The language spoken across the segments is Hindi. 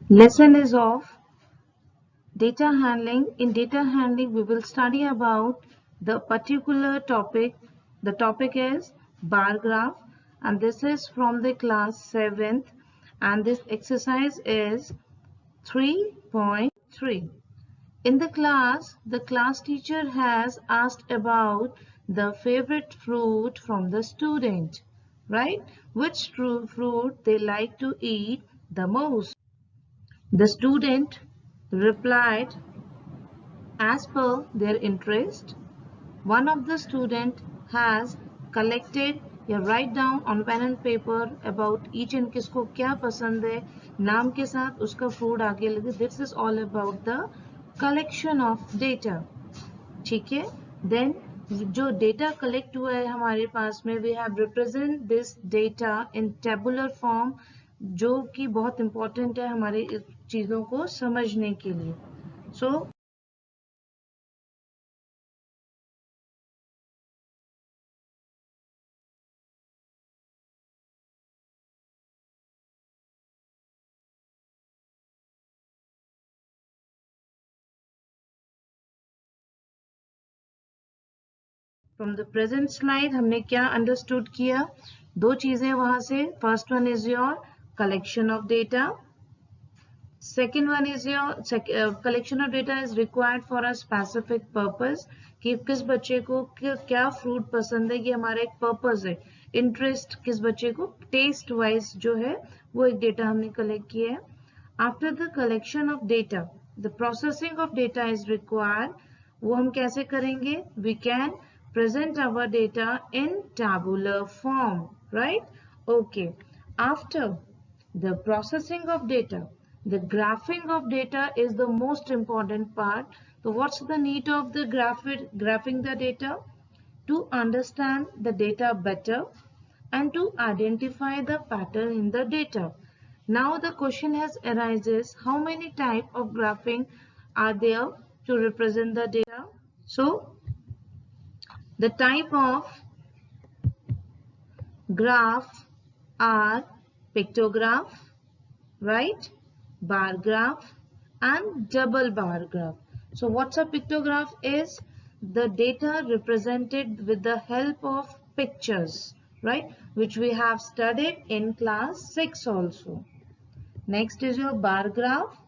Lesson is of data handling. In data handling, we will study about the particular topic. The topic is bar graph, and this is from the class 7th, and this exercise is 3.3. In the class teacher has asked about the favorite fruit from the student, right? Which fruit they like to eat the most. The student replied as per their interest. One of the student has collected या write down on pen and paper about each and किसको क्या पसंद है नाम के साथ उसका फ्रूट आगे लगे. This is all about the collection of data. ठीक है. Then जो डेटा कलेक्ट हुआ है हमारे पास में we have represent this data in tabular form, जो कि बहुत important है हमारे चीज़ों को समझने के लिए. So from the present slide हमने क्या अंडरस्टूड किया. दो चीजें वहां से. First one is your collection of data. Second one is your collection of data is required for a specific purpose, कि किस बच्चे को क्या फ्रूट पसंद है, ये हमारा एक पर्पस है. इंटरेस्ट किस बच्चे को टेस्ट वाइज जो है वो एक डेटा हमने कलेक्ट किया है. After the collection of data the processing of data is required. वो हम कैसे करेंगे? We can present our data in tabular form, right? Okay. After the processing of data, the graphing of data is the most important part. So what's the need of the graphing the data? To understand the data better and to identify the pattern in the data. Now the question has arises, how many type of graphing are there to represent the data? So the type of graph are pictograph, right, bar graph and double bar graph. So what's a pictograph is the data represented with the help of pictures, right, which we have studied in class 6 also. Next is your bar graph.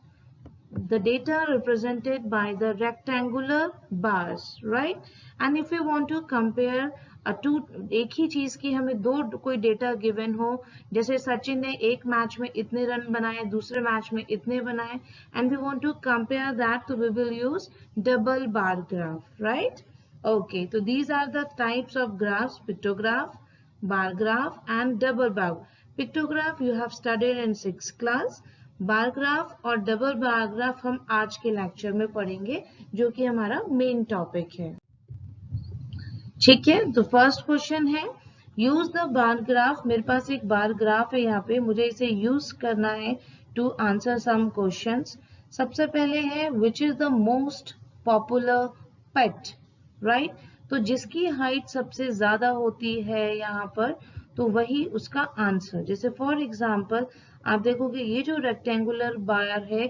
The data represented by the rectangular bars, right? And if we want to compare एक ही चीज की हमें दो कोई डेटा गिवन हो, जैसे सचिन ने एक मैच में इतने रन बनाए, दूसरे मैच में इतने बनाए, and we want to compare that, so we will use double bar graph, right? Okay, so these are the types of graphs: pictograph, bar graph and double bar. Pictograph you have studied in 6th class. Bar graph और डबल बार ग्राफ हम आज के लेक्चर में पढ़ेंगे, जो कि हमारा मेन टॉपिक है. ठीक है. तो फर्स्ट क्वेश्चन है यूज द बार ग्राफ. मेरे पास एक बार ग्राफ है यहाँ पे, मुझे इसे यूज करना है टू आंसर सम क्वेश्चंस. सबसे पहले है which is the most popular pet, right? तो जिसकी हाइट सबसे ज्यादा होती है यहाँ पर, तो वही उसका आंसर. जैसे फॉर एग्जाम्पल आप देखोगे ये जो रेक्टेंगुलर बार है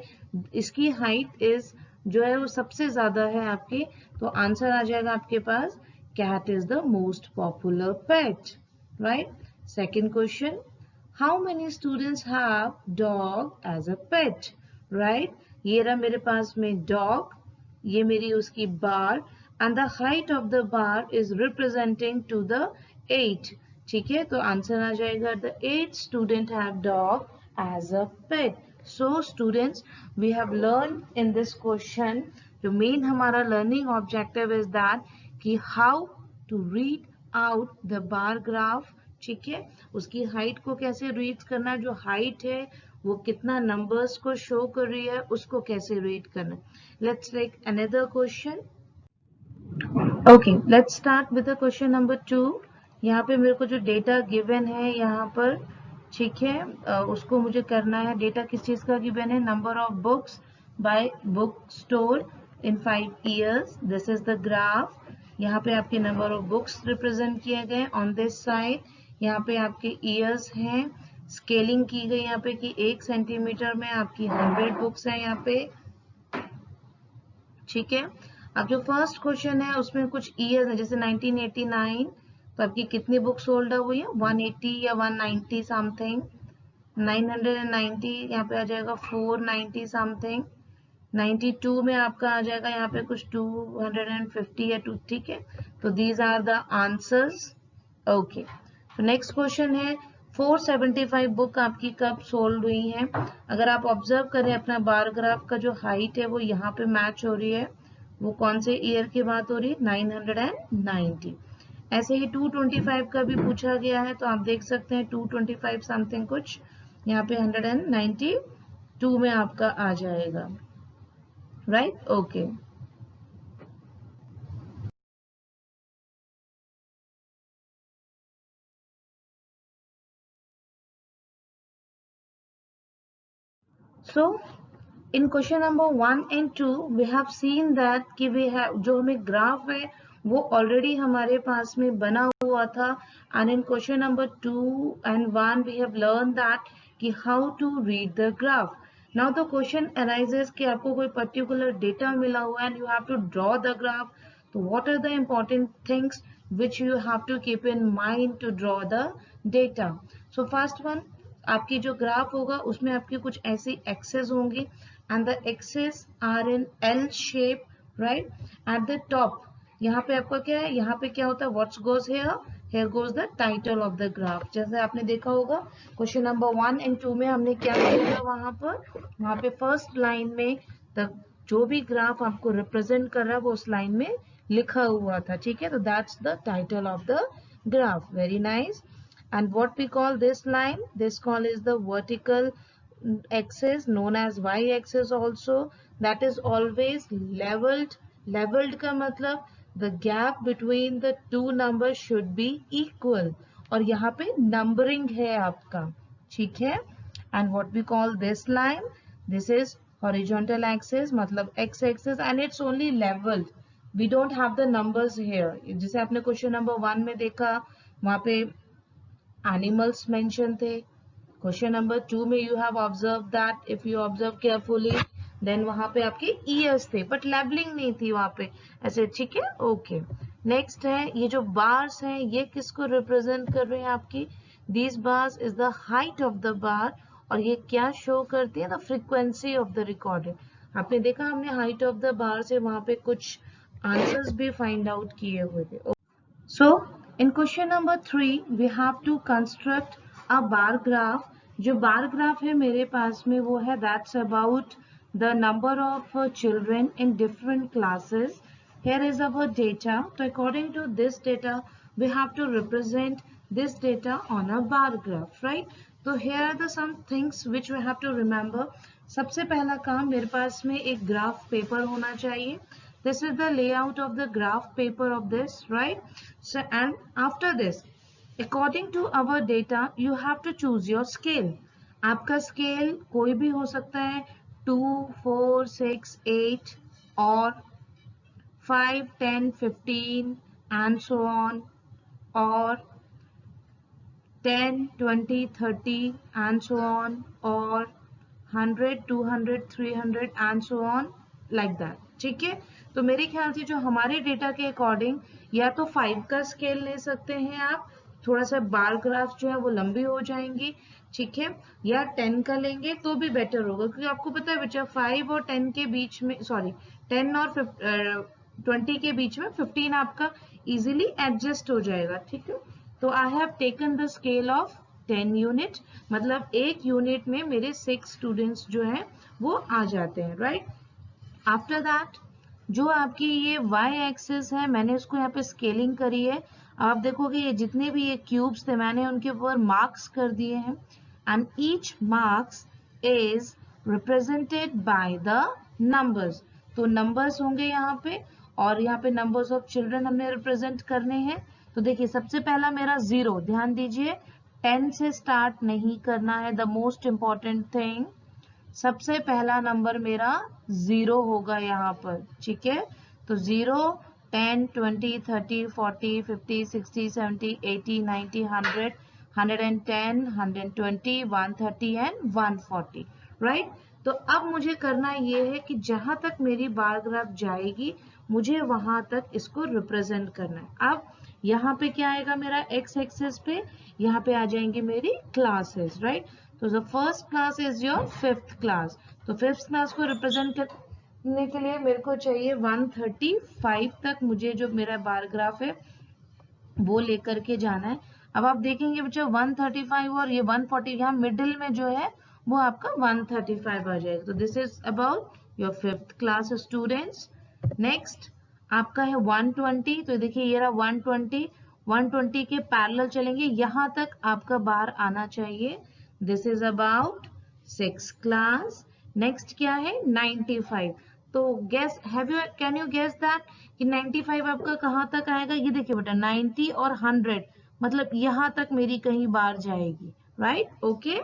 इसकी हाइट इज जो है वो सबसे ज्यादा है आपके, तो आंसर आ जाएगा आपके पास cat is the most popular pet, right? Second question, how many students have dog as a pet, right? ये रहा मेरे पास में dog, ये मेरी उसकी bar and the height of the bar is representing to the 8. ठीक है, तो आंसर आ जाएगा the 8 student have dog as a pet. So students, we have learned in this question, जो main हमारा learning objective is that कि how to read out the bar graph. ठीक है, उसकी हाइट को कैसे रीड करना, जो हाइट है वो कितना नंबर्स को शो कर रही है उसको कैसे रीड करना. Let's take another question. Okay, let's start with the question number 2. यहाँ पे मेरे को जो डेटा गिवन है यहाँ पर, ठीक है, उसको मुझे करना है. डेटा किस चीज का गिवन है? Number of books by book store in 5 years. This is the graph. यहाँ पे आपके नंबर ऑफ बुक्स रिप्रेजेंट किए गए ऑन दिस साइड. यहाँ पे आपके ईयर्स हैं स्केलिंग की गई यहाँ पे कि 1 सेंटीमीटर में आपकी 100 बुक्स हैं यहाँ पे, ठीक है। अब जो फर्स्ट क्वेश्चन है उसमें कुछ ईयर्स है, जैसे 1989, तो आपकी कितनी बुक सोल्ड हुई है, 180 या 190 समथिंग। 990 यहाँ पे आ जाएगा 490 समथिंग। 92 में आपका आ जाएगा यहाँ पे कुछ 250 या 2, ठीक है। तो these are the answers. Okay, तो नेक्स्ट क्वेश्चन है 475 बुक आपकी कब सोल्ड हुई है। अगर आप ऑब्जर्व करें अपना बार ग्राफ का जो हाइट है वो यहाँ पे मैच हो रही है, वो कौन से ईयर की बात हो रही है, 990। ऐसे ही 225 का भी पूछा गया है, तो आप देख सकते हैं 225 समथिंग कुछ यहाँ पे 192 में आपका आ जाएगा, right. Okay, so in question number 1 and 2 we have seen that कि वी हैव, जो हमें ग्राफ है वो ऑलरेडी हमारे पास में बना हुआ था, and in question number 2 and 1 we have learn that कि how to read the graph. Now the question arises कि आपको कोई पर्टिकुलर डेटा मिला हुआ है and you have to draw the graph, तो what are the important things which you have to keep in mind to draw the data. So first one, आपकी जो ग्राफ होगा उसमें आपकी कुछ ऐसी एक्सेस होंगी and the axes are in L shape, right. At the top यहाँ पे आपका क्या है, यहाँ पे क्या होता है, what's goes here, here goes the title of the graph. जैसे आपने देखा होगा क्वेश्चन नंबर 1 एंड 2 में हमने क्या किया था, वहां पे फर्स्ट लाइन में जो भी ग्राफ आपको रिप्रेजेंट कर रहा है वो उस लाइन में लिखा हुआ था, ठीक है। तो that's the title of the graph, very nice. And what we call this line, this call is the vertical axis known as y-axis also, that is always leveled. Leveled का मतलब the gap between the two numbers should be equal, और यहाँ पे numbering है आपका, ठीक है। And what we call this line, this is horizontal axis मतलब x-axis and it's only leveled, we don't have the numbers here। जैसे आपने क्वेश्चन नंबर 1 में देखा वहां पे एनिमल्स मेंशन थे, क्वेश्चन नंबर 2 में you have observe that, if you observe carefully, then वहां पे आपके ईयर्स थे बट लेबलिंग नहीं थी वहां पे ऐसे, ठीक है। ओके, नेक्स्ट है ये जो बार्स हैं ये किसको रिप्रेजेंट कर रहे हैं आपकी, these bars is the height of the bar, और ये क्या शो करती है, the frequency of the recording. आपने देखा हमने हाइट ऑफ द बार से वहां पे कुछ आंसर्स भी फाइंड आउट किए हुए थे। So in question number 3 we have to construct a bar graph। जो bar graph है मेरे पास में वो है that's about the number of children in different classes। Here is our data, so according to this data we have to represent this data on a bar graph, right। तो here are the some things which we have to remember। सबसे पहला काम, मेरे पास में एक ग्राफ पेपर होना चाहिए। This is the layout of the graph paper of this, right। So and after this, according to our data you have to choose your scale। आपका स्केल कोई भी हो सकता है, 2, 4, 6, 8 और 5, 10, 15 and so on, और 10, 20, 30 and so on, or 100, 200, 300 and so on like that, ठीक है। तो मेरे ख्याल से जो हमारे डेटा के अकॉर्डिंग या तो 5 का स्केल ले सकते हैं आप, थोड़ा सा बार ग्राफ जो है वो लंबी हो जाएंगी, ठीक है, या 10 का लेंगे तो भी बेटर होगा, क्योंकि आपको पता है बच्चा 5 और 10 के बीच में, सॉरी 10 और 20 के बीच में 15 आपका इजीली एडजस्ट हो जाएगा, ठीक है। तो I have taken the scale of 10 unit, मतलब एक यूनिट में मेरे 6 स्टूडेंट्स जो हैं वो आ जाते हैं, राइट। आफ्टर दैट जो आपकी ये y एक्सिस है मैंने इसको यहाँ पे स्केलिंग करी है, आप देखोगे ये जितने भी ये क्यूब्स थे मैंने उनके ऊपर मार्क्स कर दिए हैं, and each marks is represented by the numbers. तो नंबर्स होंगे यहाँ पे, और यहाँ पे नंबर्स ऑफ चिल्ड्रन हमने रिप्रेजेंट करने हैं। तो देखिए सबसे पहला मेरा 0, ध्यान दीजिए 10 से स्टार्ट नहीं करना है, द मोस्ट इंपॉर्टेंट थिंग, सबसे पहला नंबर मेरा 0 होगा यहाँ पर, ठीक है। तो 0, 10, 20, 30, 40, 50, 60, 70, 80, 90, 100, 110, 120, 130 एंड 140, राइट। तो अब मुझे करना ये है कि जहां तक मेरी बार ग्राफ जाएगी मुझे वहां तक इसको रिप्रेजेंट करना है। अब यहाँ पे क्या आएगा मेरा एक्स एक्सिस पे, यहाँ पे आ जाएंगी मेरी क्लासेस, राइट। तो the first class is your 5th class. तो 5th क्लास को रिप्रेजेंट करने के लिए मेरे को चाहिए 135 तक, मुझे जो मेरा बार ग्राफ है वो लेकर के जाना है। अब आप देखेंगे बच्चा 135 और ये 140 यहाँ मिडिल में जो है वो आपका 135 आ जाएगा। तो this is about your 5th class students. Next आपका है 120। तो देखिए ये रहा 120, 120 के पैरेलल चलेंगे, यहाँ तक आपका बार आना चाहिए। This is about 6th class. Next क्या है 95। तो guess can you guess that कि 95 आपका कहाँ तक आएगा? ये देखिए बेटा 90 और 100 मतलब यहाँ तक मेरी कहीं बार जाएगी, राइट। ओके,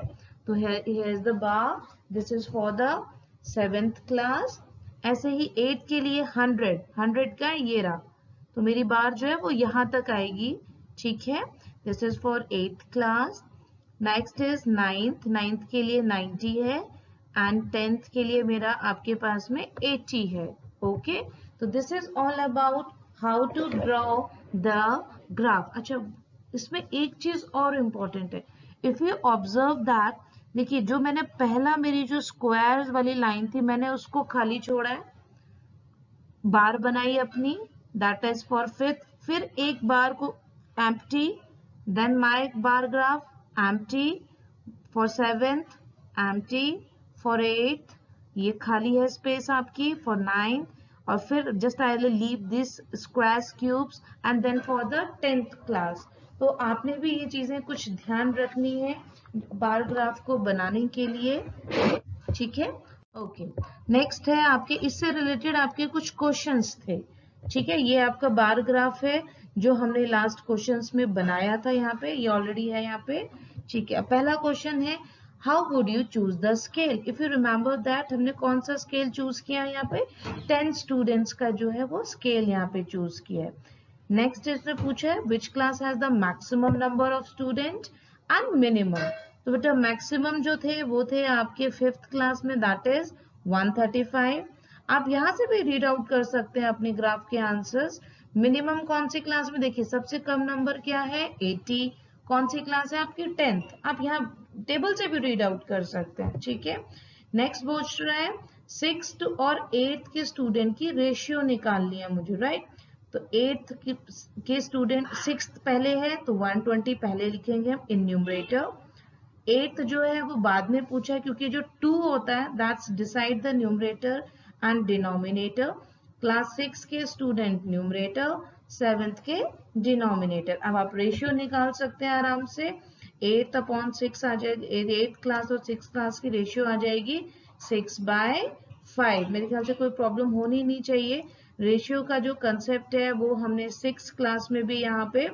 तो here is the bar, this is for the 7th class. ऐसे ही 8 के लिए 100 का ये रहा, तो मेरी बार जो है वो यहाँ तक आएगी, ठीक है। This is for 8th class. Next is 9th के लिए 90 है एंड 10th के लिए मेरा आपके पास में 80 है। ओके, तो this is all about how to draw the graph. अच्छा, इसमें एक चीज और इम्पोर्टेंट है, इफ यू ऑब्जर्व दैट, देखिए जो मैंने पहला मेरी जो स्क्वायर वाली लाइन थी मैंने उसको खाली छोड़ा है, बार बनाई अपनी, दैट इज फॉर 5th, फिर एक बार को empty, then my bar graph empty, for 7th empty, for 8th ये खाली है स्पेस आपकी, फॉर 9th, और फिर just I will leave this squares cubes and then for the 10th class. तो आपने भी ये चीजें कुछ ध्यान रखनी है बार ग्राफ को बनाने के लिए, ठीक है। ओके, नेक्स्ट है आपके इससे रिलेटेड आपके कुछ क्वेश्चंस थे, ठीक है। ये आपका बार ग्राफ है जो हमने लास्ट क्वेश्चंस में बनाया था, यहाँ पे ये ऑलरेडी है यहाँ पे, ठीक है। पहला क्वेश्चन है how would you choose the scale. If you remember that हमने कौन सा स्केल चूज किया यहाँ पे, 10 स्टूडेंट्स का जो है वो स्केल यहाँ पे चूज किया है। नेक्स्ट इसने पूछा है which class has the maximum number of student and minimum. तो बेटा मैक्सिमम जो थे वो थे आपके 5th क्लास में, दैट इज 135। आप यहाँ से भी रीड आउट कर सकते हैं अपने ग्राफ के आंसर्स। मिनिमम कौन सी क्लास में, देखिए सबसे कम नंबर क्या है 80, कौन सी क्लास है आपकी 10th, आप यहाँ टेबल से भी रीड आउट कर सकते हैं, ठीक है। नेक्स्ट पूछ रहा है 6th और 8th के स्टूडेंट की रेशियो निकालनी है मुझे, राइट। तो 8th के स्टूडेंट 6th पहले है तो 120 पहले लिखेंगे हम इन न्यूमरेटर। 8th जो है वो बाद में पूछा है क्योंकि जो 2 होता है that's decide the numerator and denominator. Class 6 के स्टूडेंट न्यूमरेटर, 7th के डिनोमिनेटर। अब आप रेशियो निकाल सकते हैं आराम से, 8/6 आ जाएगी, 8th क्लास और 6th क्लास की रेशियो आ जाएगी 6/5। मेरे ख्याल से कोई प्रॉब्लम होनी नहीं चाहिए। रेशियो का जो कंसेप्ट है वो हमने 6th क्लास में भी यहाँ पे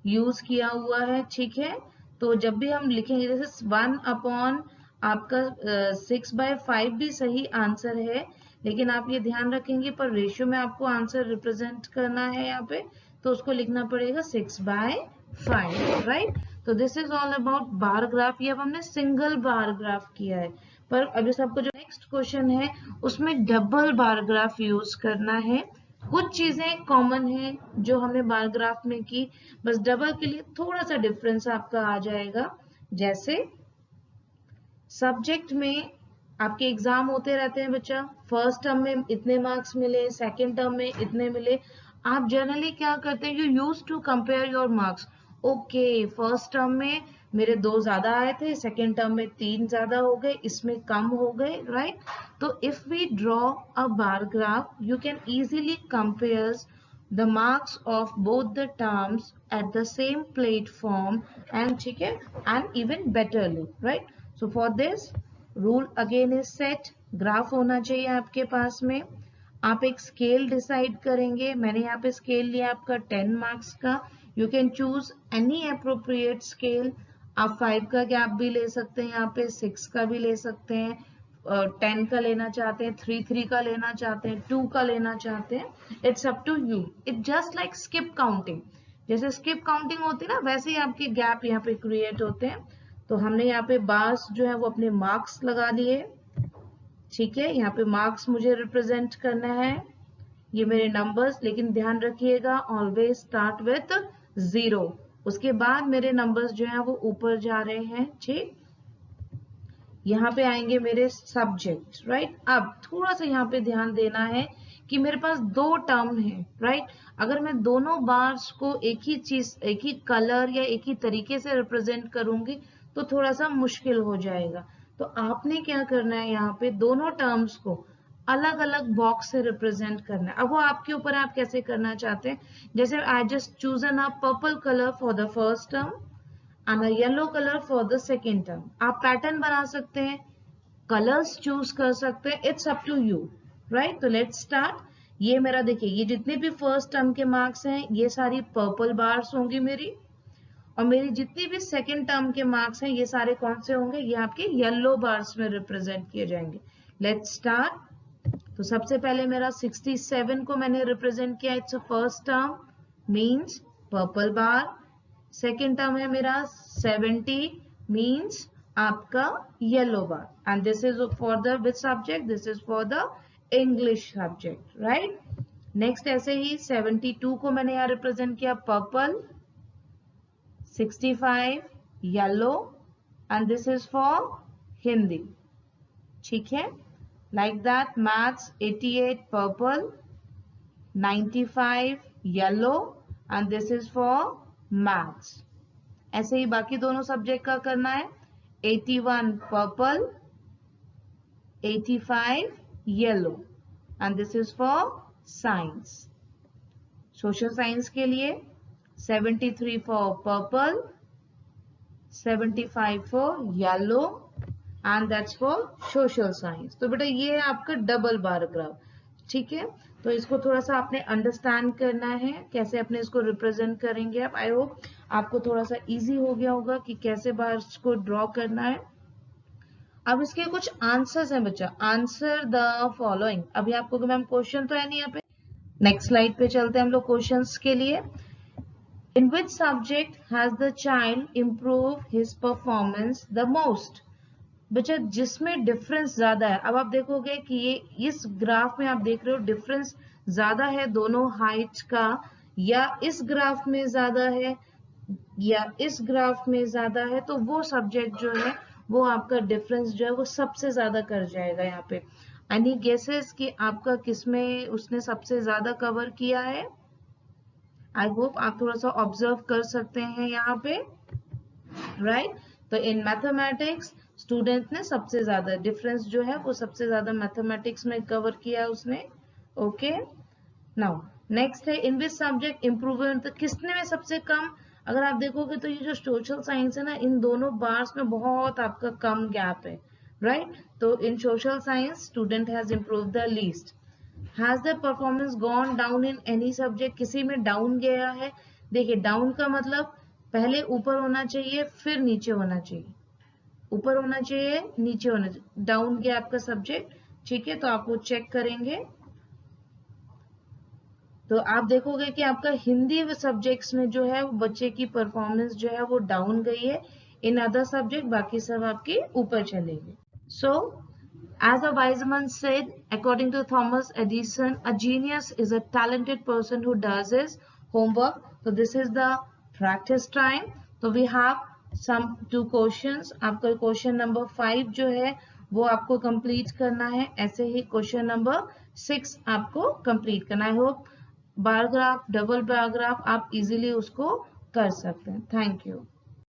यूज किया हुआ है, ठीक है। तो जब भी हम लिखेंगे जैसे 1 अपॉन आपका 6/5 भी सही आंसर है, लेकिन आप ये ध्यान रखेंगे पर रेशियो में आपको आंसर रिप्रेजेंट करना है यहाँ पे, तो उसको लिखना पड़ेगा 6/5, राइट। तो this is all about bar graph. ये अब हमने सिंगल बार ग्राफ किया है, पर अभी सबको जो नेक्स्ट क्वेश्चन है उसमें डबल बार ग्राफ यूज करना है। कुछ चीजें कॉमन है जो हमने बार ग्राफ में की, बस डबल के लिए थोड़ा सा डिफरेंस आपका आ जाएगा। जैसे सब्जेक्ट में आपके एग्जाम होते रहते हैं बच्चा, फर्स्ट टर्म में इतने मार्क्स मिले, सेकंड टर्म में इतने मिले, आप जनरली क्या करते हैं, you use to compare your marks. Okay, first term में मेरे 2 ज्यादा आए थे, सेकेंड टर्म में 3 ज्यादा हो गए, इसमें कम हो गए, राइट। तो if we draw a bar graph you can easily compare the marks of both the terms at the same platform and ठीक है, and even betterly, right। so for this rule again is set, graph होना चाहिए आपके पास में। आप एक स्केल डिसाइड करेंगे, मैंने यहाँ पे स्केल लिया आपका 10 मार्क्स का, you can choose any appropriate scale. आप 5 का गैप भी ले सकते हैं, यहाँ पे 6 का भी ले सकते हैं, 10 का लेना चाहते हैं, 3 का लेना चाहते हैं, 2 का लेना चाहते हैं, it's up to you. It just like skip counting, जैसे स्किप काउंटिंग होती है ना, वैसे ही आपके गैप यहाँ पे क्रिएट होते हैं। तो हमने यहाँ पे बार्स जो है वो अपने मार्क्स लगा लिए, ठीक है। यहाँ पे मार्क्स मुझे रिप्रेजेंट करना है, ये मेरे नंबर्स, लेकिन ध्यान रखिएगा ऑलवेज स्टार्ट विथ 0, उसके बाद मेरे नंबर्स जो है वो ऊपर जा रहे हैं, ठीक। यहाँ पे आएंगे मेरे सब्जेक्ट, राइट। अब थोड़ा सा यहाँ पे ध्यान देना है कि मेरे पास दो टर्म है, राइट। अगर मैं दोनों बार्स को एक ही चीज, एक ही कलर या एक ही तरीके से रिप्रेजेंट करूंगी तो थोड़ा सा मुश्किल हो जाएगा। तो आपने क्या करना है, यहाँ पे दोनों टर्म्स को अलग अलग बॉक्स से रिप्रेजेंट करना है। अब वो आपके ऊपर, आप कैसे करना चाहते हैं। जैसे I just chosen a purple colour for the first term and a yellow color for the second term. आप पैटर्न बना सकते हैं, कलर्स चूज कर सकते हैं, it's up to you, right. तो लेट्स स्टार्ट। ये मेरा देखिए, ये जितने भी फर्स्ट टर्म के मार्क्स हैं ये सारी पर्पल बार्स होंगी मेरी, और मेरी जितनी भी सेकेंड टर्म के मार्क्स हैं ये सारे कौन से होंगे, ये आपके येलो बार्स में रिप्रेजेंट किए जाएंगे। Let's start. तो सबसे पहले मेरा 67 को मैंने रिप्रेजेंट किया, it's a first term, means purple bar. Second term है मेरा 70, मीन्स आपका yellow bar, and this is for the which subject, this is for the English subject, right. Next ऐसे ही 72 को मैंने यहाँ रिप्रेजेंट किया purple, 65 yellow, and this is for Hindi, ठीक है। Like that maths 88 purple, 95 yellow, and this is for maths. ऐसे ही बाकी दोनों सब्जेक्ट का करना है, 81 purple, 85 yellow, and this is for science. Social science के लिए 73 for purple, 75 for yellow, and that's for social science. तो बेटा ये है आपका डबल बार ग्राफ, ठीक है। तो इसको थोड़ा सा आपने अंडरस्टैंड करना है, कैसे अपने इसको रिप्रेजेंट करेंगे आप। आई होप आपको थोड़ा सा इजी हो गया होगा कि कैसे बार्स को ड्रॉ करना है। अब इसके कुछ आंसर्स हैं बच्चा, आंसर द फॉलोइंग। अभी आपको मैम क्वेश्चन तो है नहीं यहाँ पे, नेक्स्ट स्लाइड पे चलते हैं हम लोग क्वेश्चंस के लिए। In which subject has the child improve his performance the most. बच्चा जिसमें डिफरेंस ज्यादा है, अब आप देखोगे कि ये इस ग्राफ में आप देख रहे हो डिफरेंस ज्यादा है दोनों हाइट का, या इस ग्राफ में ज्यादा है या इस ग्राफ में ज्यादा है, तो वो सब्जेक्ट जो है वो आपका डिफरेंस जो है वो सबसे ज्यादा कर जाएगा यहाँ पे। एनी गेसेस कि आपका किसमें उसने सबसे ज्यादा कवर किया है। आई होप आप थोड़ा सा ऑब्जर्व कर सकते हैं यहाँ पे, राइट। तो इन मैथमेटिक्स स्टूडेंट ने सबसे ज्यादा डिफरेंस जो है वो सबसे ज्यादा मैथमेटिक्स में कवर किया उसने, ओके। नाउ नेक्स्ट है इन विच सब्जेक्ट इम्प्रूवमेंट, किसने में सबसे कम। अगर आप देखोगे तो ये जो सोशल साइंस है ना, इन दोनों बार्स में बहुत आपका कम गैप है, राइट। तो in social science student has improve the least. Has the performance gone down in any subject, किसी में डाउन गया है। देखिए डाउन का मतलब पहले ऊपर होना चाहिए फिर नीचे होना चाहिए, ऊपर होना चाहिए नीचे होना चाहिए, डाउन गया आपका सब्जेक्ट, ठीक है। तो आप वो चेक करेंगे तो आप देखोगे कि आपका हिंदी सब्जेक्ट्स में जो है वो बच्चे की परफॉर्मेंस जो है वो डाउन गई है, इन अदर सब्जेक्ट बाकी सब आपके ऊपर चलेंगे। सो as a wise man said, according to Thomas Edison, a genius is a talented person who does his homework. So this is the practice time. So we have some 2 questions. आपका क्वेश्चन नंबर 5 जो है वो आपको कंप्लीट करना है, ऐसे ही क्वेश्चन नंबर 6 आपको कंप्लीट करना है। Hope bar graph, double bar graph आप इजीली उसको कर सकते हैं। Thank you.